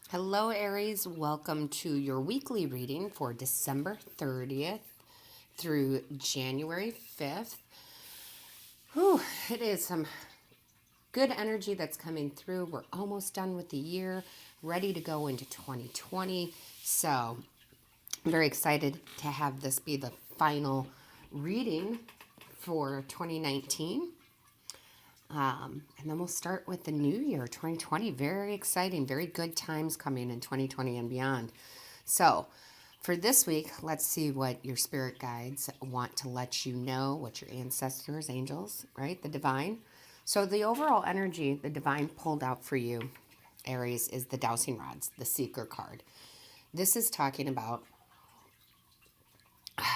Hello, Aries. Welcome to your weekly reading for December 30th through January 5th. Whew, it is some good energy that's coming through. We're almost done with the year, ready to go into 2020. So, I'm very excited to have this be the final reading for 2019. And then we'll start with the new year, 2020. Very exciting, very good times coming in 2020 and beyond. So, for this week, let's see what your spirit guides want to let you know, what your ancestors, angels, right? The divine. So, the overall energy the divine pulled out for you, Aries, is the dowsing rods, the seeker card. This is talking about,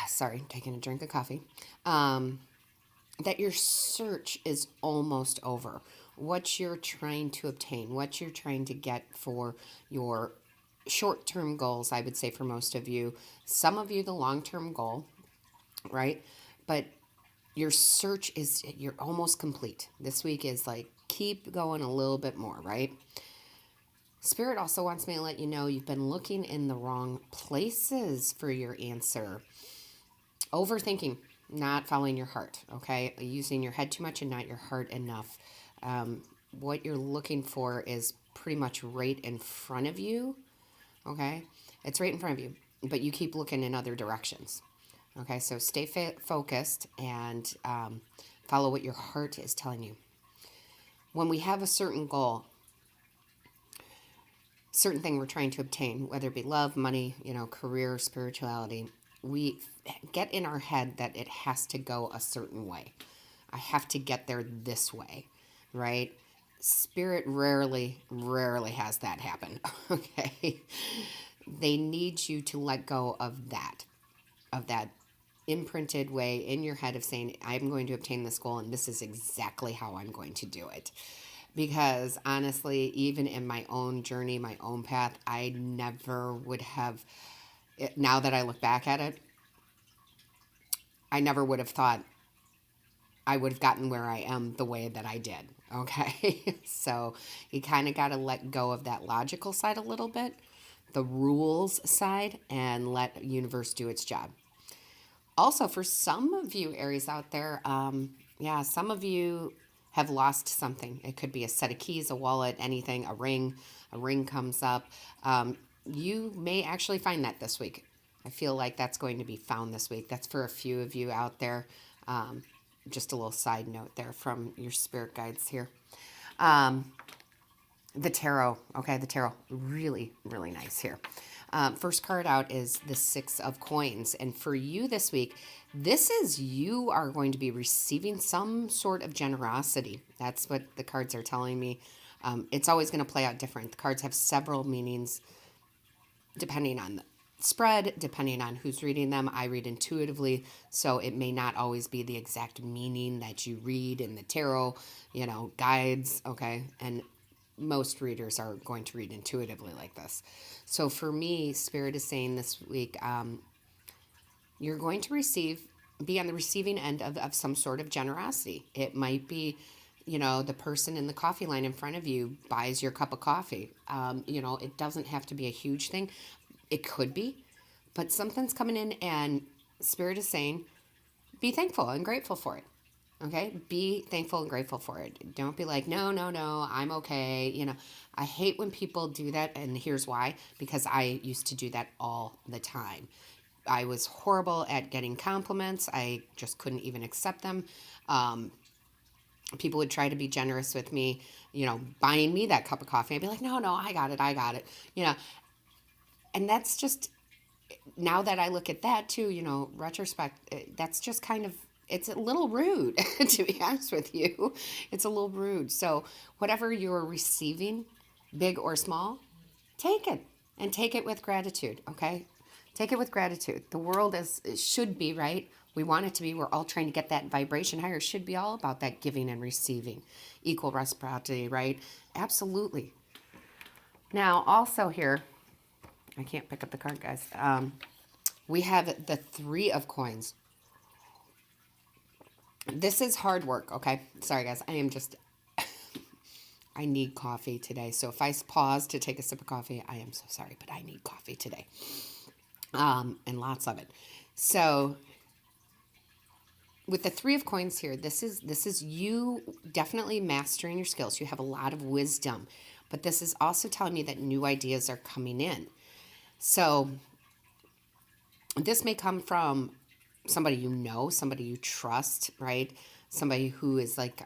sorry, taking a drink of coffee. That your search is almost over. What you're trying to obtain, what you're trying to get for your short term goals, I would say for most of you, some of you, the long term goal, right? But your search is, you're almost complete. This week is like, keep going a little bit more, right? Spirit also wants me to let you know you've been looking in the wrong places for your answer. Overthinking, not following your heart, okay? Using your head too much and not your heart enough. What you're looking for is pretty much right in front of you, okay? It's right in front of you, but you keep looking in other directions, okay? So stay focused and follow what your heart is telling you. When we have a certain goal, certain thing we're trying to obtain, whether it be love, money, career, spirituality, we get in our head that it has to go a certain way. I have to get there this way, right? Spirit rarely has that happen, okay? They need you to let go of that imprinted way in your head of saying, I'm going to obtain this goal and this is exactly how I'm going to do it. Because honestly, even in my own journey, my own path, I never would have, now that I look back at it, I never would have thought I would have gotten where I am the way that I did. Okay. So you kind of got to let go of that logical side a little bit, the rules side, and let the universe do its job. Also, for some of you Aries out there, some of you have lost something. It could be a set of keys, a wallet, anything, a ring. A ring comes up. You may actually find that this week. I feel like that's going to be found this week. That's for a few of you out there. Just a little side note there from your spirit guides here. The tarot, okay, the tarot, really, really nice here. First card out is the Six of Coins. And for you this week, this is you are going to be receiving some sort of generosity. That's what the cards are telling me. It's always going to play out different. The cards have several meanings depending on the spread, depending on who's reading them. I read intuitively, so it may not always be the exact meaning that you read in the tarot, guides, okay? And most readers are going to read intuitively like this. So for me, Spirit is saying this week, you're going to be on the receiving end of some sort of generosity. It might be, the person in the coffee line in front of you buys your cup of coffee. It doesn't have to be a huge thing. It could be, but something's coming in and Spirit is saying, be thankful and grateful for it. Okay, be thankful and grateful for it. Don't be like, no, I'm okay. I hate when people do that, and here's why. Because I used to do that all the time. I was horrible at getting compliments. I just couldn't even accept them. People would try to be generous with me, buying me that cup of coffee. I'd be like, no, I got it. And that's just, now that I look at that too, retrospect, that's just kind of, it's a little rude, to be honest with you. It's a little rude. So whatever you're receiving, big or small, take it and take it with gratitude, okay? Take it with gratitude. The world it should be, right? We want it to be. We're all trying to get that vibration higher. It should be all about that giving and receiving. Equal reciprocity, right? Absolutely. Now, also here, I can't pick up the card, guys. We have the Three of Coins. This is hard work, okay? Sorry, guys. I am just I need coffee today. So if I pause to take a sip of coffee, I am so sorry, but I need coffee today. And lots of it. So with the Three of Coins here, this is you definitely mastering your skills. You have a lot of wisdom, but this is also telling me that new ideas are coming in. So this may come from somebody you know, somebody you trust, right? Somebody who is like,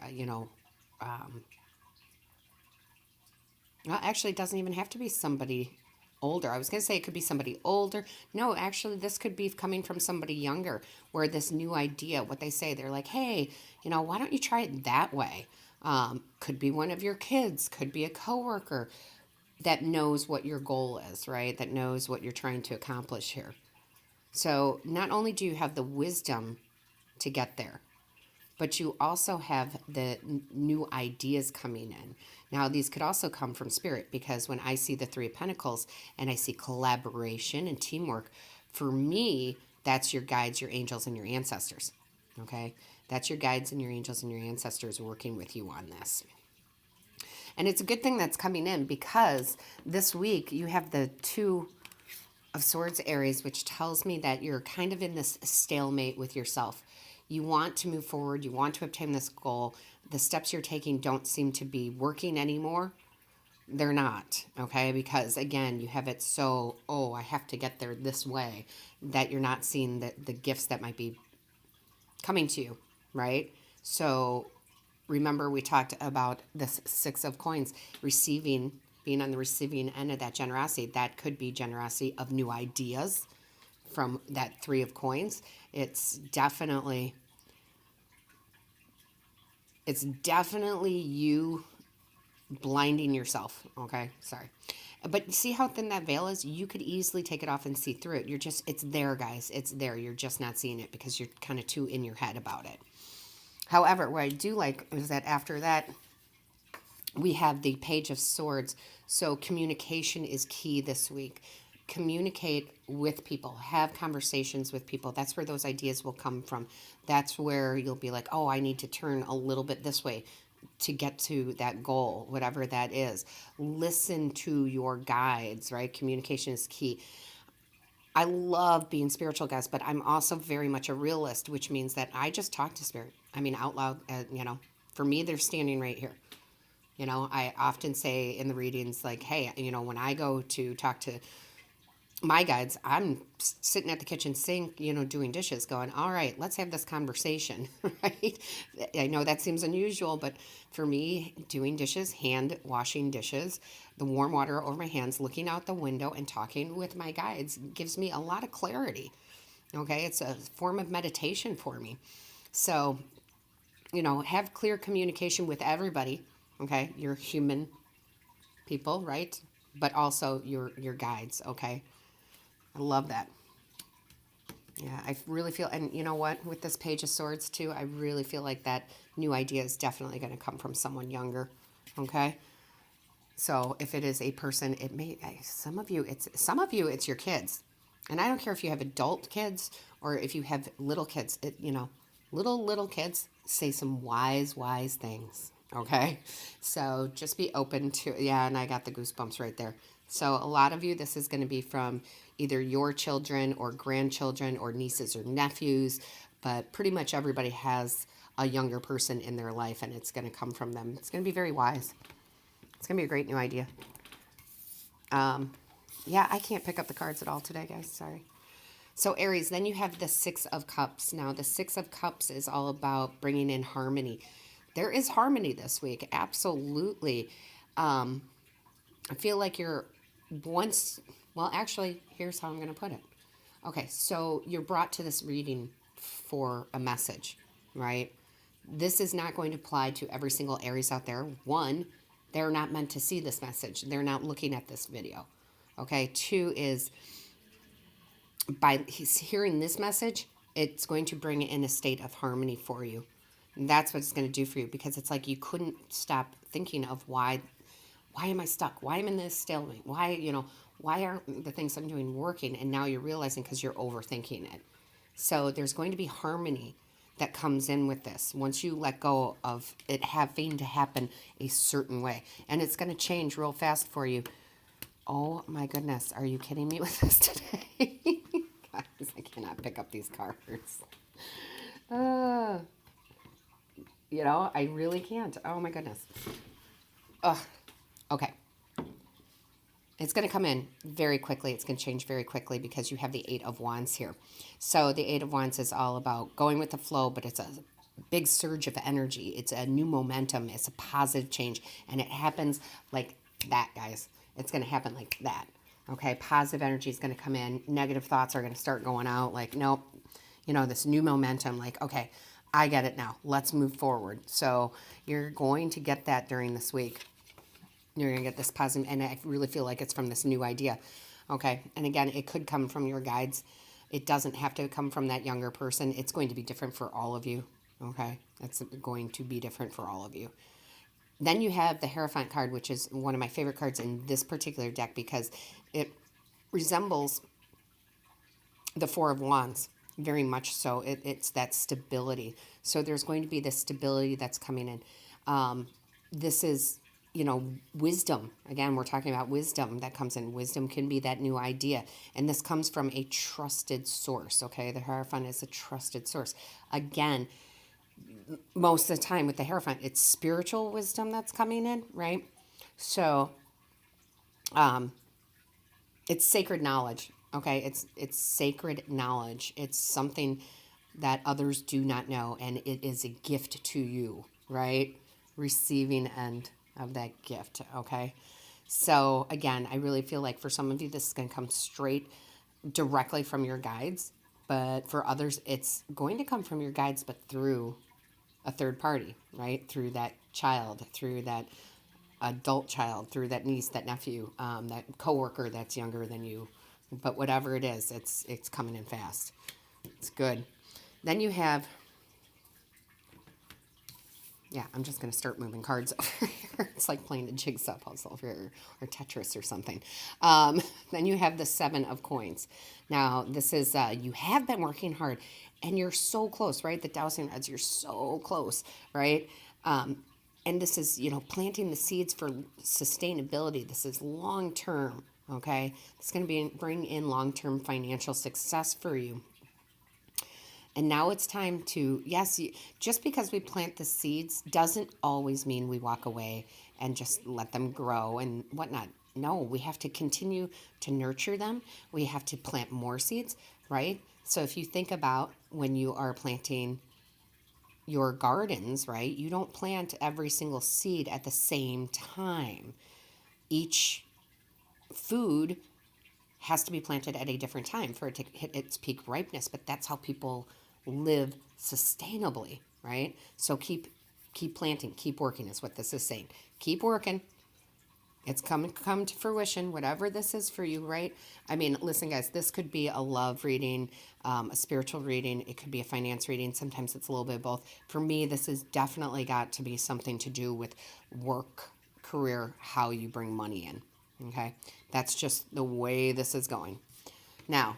well, actually, it doesn't even have to be somebody older. I was going to say it could be somebody older. No, actually, this could be coming from somebody younger, where this new idea, what they say, they're like, hey, why don't you try it that way? Could be one of your kids, could be a coworker that knows what your goal is, right? That knows what you're trying to accomplish here. So not only do you have the wisdom to get there, but you also have the new ideas coming in. Now, these could also come from spirit, because when I see the Three of Pentacles and I see collaboration and teamwork, for me, that's your guides, your angels, and your ancestors. Okay? That's your guides and your angels and your ancestors working with you on this. And it's a good thing that's coming in, because this week you have the Two of Swords, Aries, which tells me that you're kind of in this stalemate with yourself. You want to move forward. You want to obtain this goal. The steps you're taking don't seem to be working anymore. They're not, okay? Because, again, you have it so, I have to get there this way, that you're not seeing the gifts that might be coming to you, right? So remember, we talked about this Six of Coins, being on the receiving end of that generosity. That could be generosity of new ideas from that Three of Coins. It's definitely you blinding yourself. Okay, sorry. But see how thin that veil is? You could easily take it off and see through it. It's there, guys. It's there. You're just not seeing it because you're kind of too in your head about it. However, what I do like is that after that, we have the Page of Swords. So communication is key this week. Communicate with people. Have conversations with people. That's where those ideas will come from. That's where you'll be like, I need to turn a little bit this way to get to that goal, whatever that is. Listen to your guides, right? Communication is key. I love being spiritual, guys, but I'm also very much a realist, which means that I just talk to spirit. I mean, out loud, for me, they're standing right here. I often say in the readings, like, hey, when I go to talk to my guides, I'm sitting at the kitchen sink, doing dishes, going, all right, let's have this conversation, right? I know that seems unusual, but for me, doing dishes, hand washing dishes, the warm water over my hands, looking out the window and talking with my guides gives me a lot of clarity. Okay, it's a form of meditation for me. So, have clear communication with everybody. Okay, your human people, right? But also your guides, okay? I love that. Yeah, I really feel, and you know what, with this Page of Swords too, I really feel like that new idea is definitely going to come from someone younger, okay? So if it is a person, it may, some of you, it's your kids. And I don't care if you have adult kids or if you have little kids, little kids say some wise things, okay? So just be open to, yeah, and I got the goosebumps right there. So a lot of you, this is going to be from either your children or grandchildren or nieces or nephews, but pretty much everybody has a younger person in their life, and it's going to come from them. It's going to be very wise. It's going to be a great new idea. Yeah, I can't pick up the cards at all today, guys. Sorry. So Aries, then you have the Six of Cups. Now, the Six of Cups is all about bringing in harmony. There is harmony this week. Absolutely. I feel like you're actually, here's how I'm going to put it. Okay, so you're brought to this reading for a message, right? This is not going to apply to every single Aries out there. One, they're not meant to see this message. They're not looking at this video. Okay, two is by hearing this message, it's going to bring in a state of harmony for you. And that's what it's going to do for you, because it's like you couldn't stop thinking of why am I stuck? Why am I in this stalemate? Why aren't the things I'm doing working? And now you're realizing because you're overthinking it. So there's going to be harmony. that comes in with this. Once you let go of it having to happen a certain way, and it's going to change real fast for you. Oh my goodness, are you kidding me with this today? Guys, I cannot pick up these cards. Uh, I really can't. Oh my goodness. Ugh. Okay. It's going to come in very quickly. It's going to change very quickly because you have the Eight of Wands here. So the Eight of Wands is all about going with the flow, but it's a big surge of energy. It's a new momentum. It's a positive change. And it happens like that, guys. It's going to happen like that. Okay? Positive energy is going to come in. Negative thoughts are going to start going out. Like, nope. This new momentum. Like, okay, I get it now. Let's move forward. So you're going to get that during this week. You're going to get this positive, and I really feel like it's from this new idea, okay? And again, it could come from your guides. It doesn't have to come from that younger person. It's going to be different for all of you, okay? It's going to be different for all of you. Then you have the Hierophant card, which is one of my favorite cards in this particular deck because it resembles the Four of Wands, very much so. It's that stability. So there's going to be this stability that's coming in. This is wisdom. Again, we're talking about wisdom that comes in. Wisdom can be that new idea. And this comes from a trusted source, okay? The Hierophant is a trusted source. Again, most of the time with the Hierophant, it's spiritual wisdom that's coming in, right? So, it's sacred knowledge, okay? It's sacred knowledge. It's something that others do not know, and it is a gift to you, right? Receiving end of that gift, okay? So again, I really feel like for some of you, this is going to come straight directly from your guides, but for others, it's going to come from your guides, but through a third party, right? Through that child, through that adult child, through that niece, that nephew, that coworker that's younger than you. But whatever it is, it's coming in fast. It's good. Then you have, I'm just going to start moving cards over here. It's like playing a jigsaw puzzle or Tetris or something. Then you have the Seven of Coins. Now, this is, you have been working hard, and you're so close, right? The dowsing rods, you're so close, right? And this is, planting the seeds for sustainability. This is long-term, okay? It's going to bring in long-term financial success for you. And now it's time to, just because we plant the seeds doesn't always mean we walk away and just let them grow and whatnot. No, we have to continue to nurture them. We have to plant more seeds, right? So if you think about when you are planting your gardens, right, you don't plant every single seed at the same time. Each food has to be planted at a different time for it to hit its peak ripeness, but that's how people live sustainably, right? So keep planting, keep working is what this is saying. Keep working. It's come to fruition, whatever this is for you, right? I mean, listen, guys, this could be a love reading, a spiritual reading. It could be a finance reading. Sometimes it's a little bit of both. For me, this has definitely got to be something to do with work, career, how you bring money in, okay? That's just the way this is going. Now,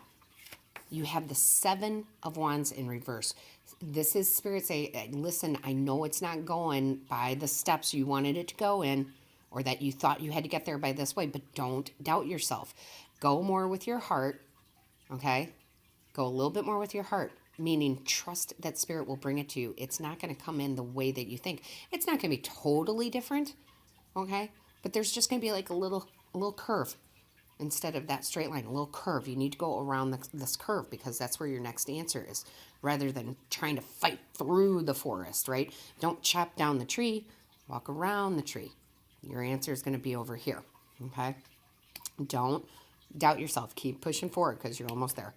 you have the Seven of Wands in reverse. This is Spirit say, listen, I know it's not going by the steps you wanted it to go in, or that you thought you had to get there by this way, but don't doubt yourself. Go more with your heart, okay? Go a little bit more with your heart, meaning trust that Spirit will bring it to you. It's not going to come in the way that you think. It's not going to be totally different, okay? But there's just going to be like a little curve. Instead of that straight line, a little curve. You need to go around this curve because that's where your next answer is, rather than trying to fight through the forest, right? Don't chop down the tree, walk around the tree. Your answer is going to be over here, okay? Don't doubt yourself. Keep pushing forward because you're almost there.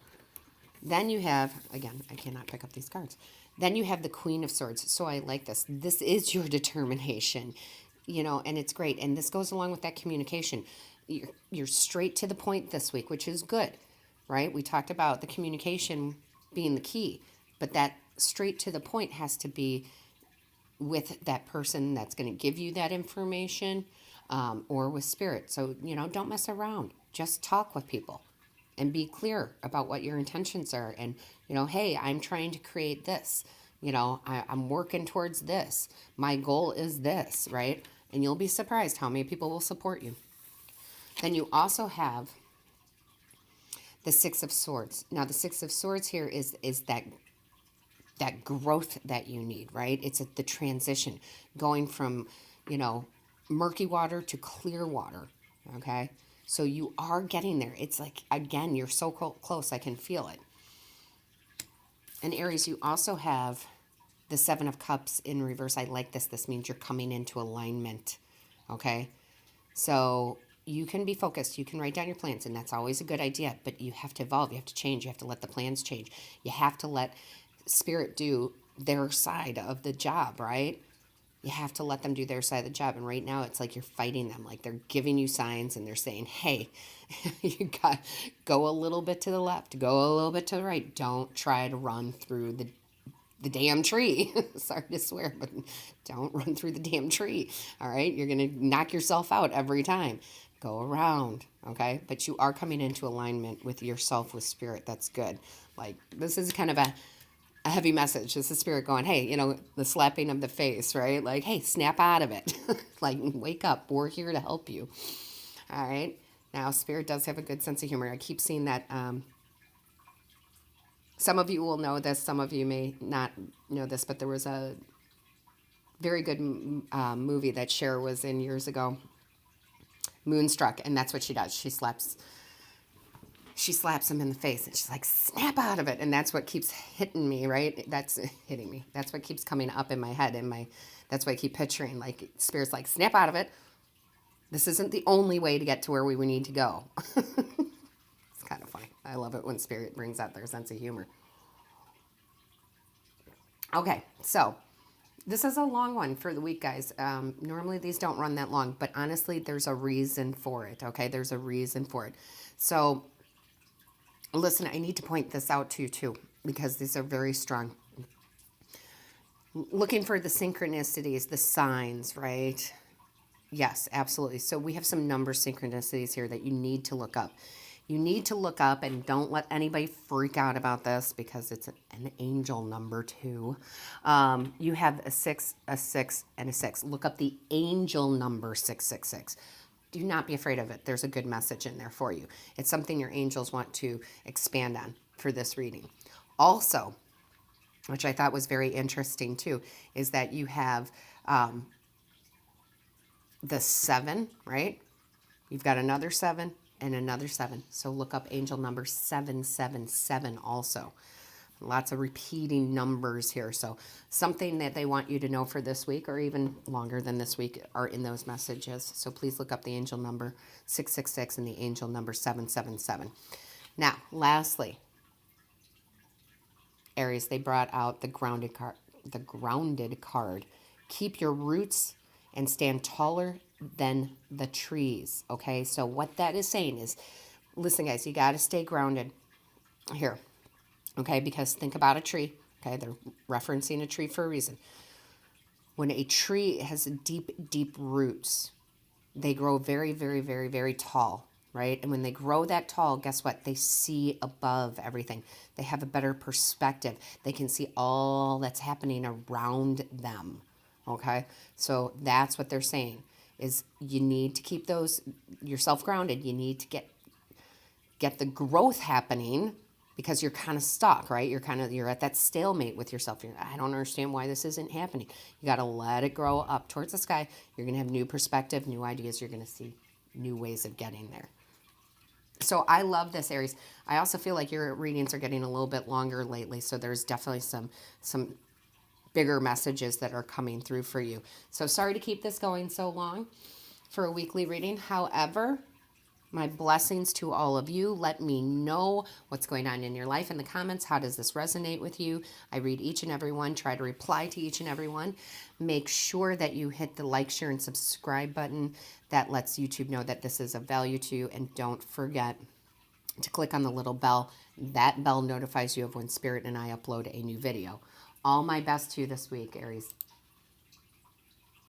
Then you have, again, I cannot pick up these cards. Then you have the Queen of Swords. So I like this. This is your determination, and it's great. And this goes along with that communication. You're straight to the point this week, which is good, right? We talked about the communication being the key, but that straight to the point has to be with that person that's going to give you that information, or with Spirit. So, don't mess around. Just talk with people and be clear about what your intentions are. And, hey, I'm trying to create this. I'm working towards this. My goal is this, right? And you'll be surprised how many people will support you. Then you also have the Six of Swords. Now, the Six of Swords here is that growth that you need, right? It's the transition going from, murky water to clear water, okay? So you are getting there. It's like, again, you're so close. I can feel it. And Aries, you also have the Seven of Cups in reverse. I like this. This means you're coming into alignment, okay? So you can be focused. You can write down your plans, and that's always a good idea. But you have to evolve. You have to change. You have to let the plans change. You have to let Spirit do their side of the job, right? You have to let them do their side of the job. And right now, it's like you're fighting them. Like they're giving you signs, and they're saying, hey, you got go a little bit to the left, go a little bit to the right. Don't try to run through the damn tree. Sorry to swear, but don't run through the damn tree. All right. You're going to knock yourself out every time. Go around. Okay. But you are coming into alignment with yourself, with Spirit. That's good. Like, this is kind of a heavy message. This is Spirit going, hey, the slapping of the face, right? Like, hey, snap out of it. Like, wake up. We're here to help you. All right. Now, Spirit does have a good sense of humor. I keep seeing that. Some of you will know this. Some of you may not know this, but there was a very good movie that Cher was in years ago, Moonstruck, and that's what she does. She slaps him in the face, and she's like, snap out of it. And that's what keeps hitting me, right? That's hitting me. That's what keeps coming up in my head. That's what I keep picturing. Like, Spirit's like, snap out of it. This isn't the only way to get to where we need to go. It's kind of funny. I love it when Spirit brings out their sense of humor. Okay, so this is a long one for the week, guys. Normally these don't run that long, but honestly, there's a reason for it, okay? There's a reason for it. So, listen, I need to point this out to you, too, because these are very strong. Looking for the synchronicities, the signs, right? Yes, absolutely. So we have some number synchronicities here that you need to look up. You need to look up, and don't let anybody freak out about this because it's an angel number too. You have a 6, and a 6. Look up the angel number 666. Do not be afraid of it. There's a good message in there for you. It's something your angels want to expand on for this reading. Also, which I thought was very interesting too, is that you have the 7, right? You've got another 7 and another 7. So look up angel number 777 also. Lots of repeating numbers here. So something that they want you to know for this week, or even longer than this week, are in those messages. So please look up the angel number 666 and the angel number 777. Now, lastly, Aries, they brought out the grounded card. The grounded card. Keep your roots and stand taller than the trees. Okay, so what that is saying is, listen, guys, you got to stay grounded here. Okay, because think about a tree. Okay, they're referencing a tree for a reason. When a tree has deep, deep roots, they grow very, very, very, very tall, right? And when they grow that tall, guess what? They see above everything. They have a better perspective. They can see all that's happening around them. Okay, so that's what they're saying, is you need to keep yourself grounded. You need to get the growth happening, because you're kind of stuck, right? You're at that stalemate with yourself. I don't understand why this isn't happening. You got to let it grow up towards the sky. You're going to have new perspective, new ideas. You're going to see new ways of getting there. So I love this, Aries. I also feel like your readings are getting a little bit longer lately. So there's definitely some bigger messages that are coming through for you. So sorry to keep this going so long for a weekly reading. However, my blessings to all of you. Let me know what's going on in your life in the comments. How does this resonate with you? I read each and every one, try to reply to each and every one. Make sure that you hit the like, share, and subscribe button. That lets YouTube know that this is of value to you. And don't forget to click on the little bell. That bell notifies you of when Spirit and I upload a new video. All my best to you this week, Aries.